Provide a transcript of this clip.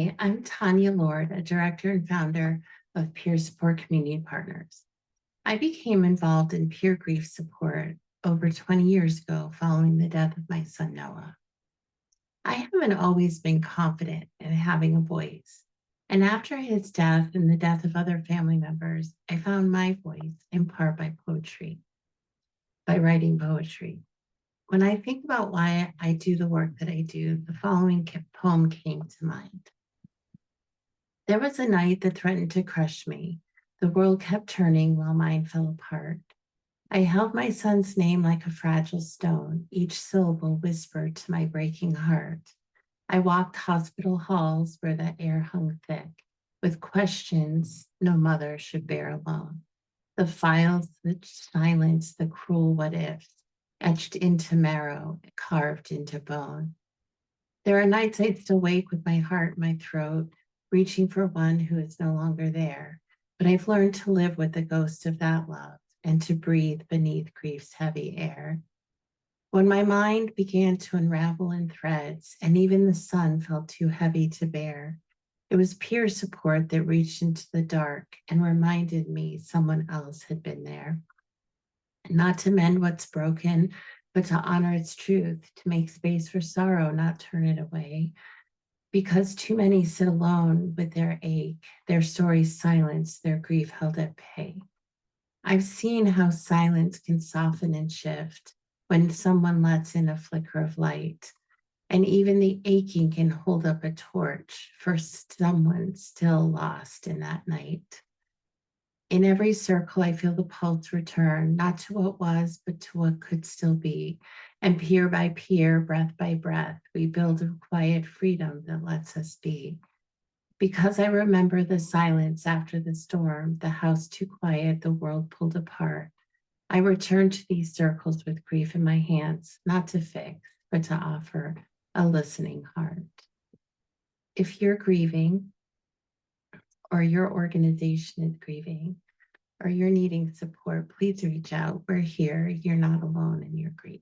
I'm Tanya Lord, a director and founder of Peer Support Community Partners. I became involved in peer grief support over 20 years ago following the death of my son Noah. I haven't always been confident in having a voice. And after his death and the death of other family members, I found my voice in part by writing poetry. When I think about why I do the work that I do, the following poem came to mind. There was a night that threatened to crush me. The world kept turning while mine fell apart. I held my son's name like a fragile stone, each syllable whispered to my breaking heart. I walked hospital halls where the air hung thick, with questions no mother should bear alone. The files that silenced the cruel what ifs, etched into marrow, carved into bone. There are nights I still wake with my heart in my throat, reaching for one who is no longer there. But I've learned to live with the ghost of that love and to breathe beneath grief's heavy air. When my mind began to unravel in threads, and even the sun felt too heavy to bear, it was peer support that reached into the dark and reminded me someone else had been there. Not to mend what's broken, but to honor its truth, to make space for sorrow, not turn it away. Because too many sit alone with their ache, their stories silenced, their grief held at bay. I've seen how silence can soften and shift when someone lets in a flicker of light. And even the aching can hold up a torch for someone still lost in that night. In every circle, I feel the pulse return, not to what was, but to what could still be. And peer by peer, breath by breath, we build a quiet freedom that lets us be. Because I remember the silence after the storm, the house too quiet, the world pulled apart. I return to these circles with grief in my hands, not to fix, but to offer a listening heart. If you're grieving, or your organization is grieving, or you're needing support, please reach out. We're here. You're not alone in your grief.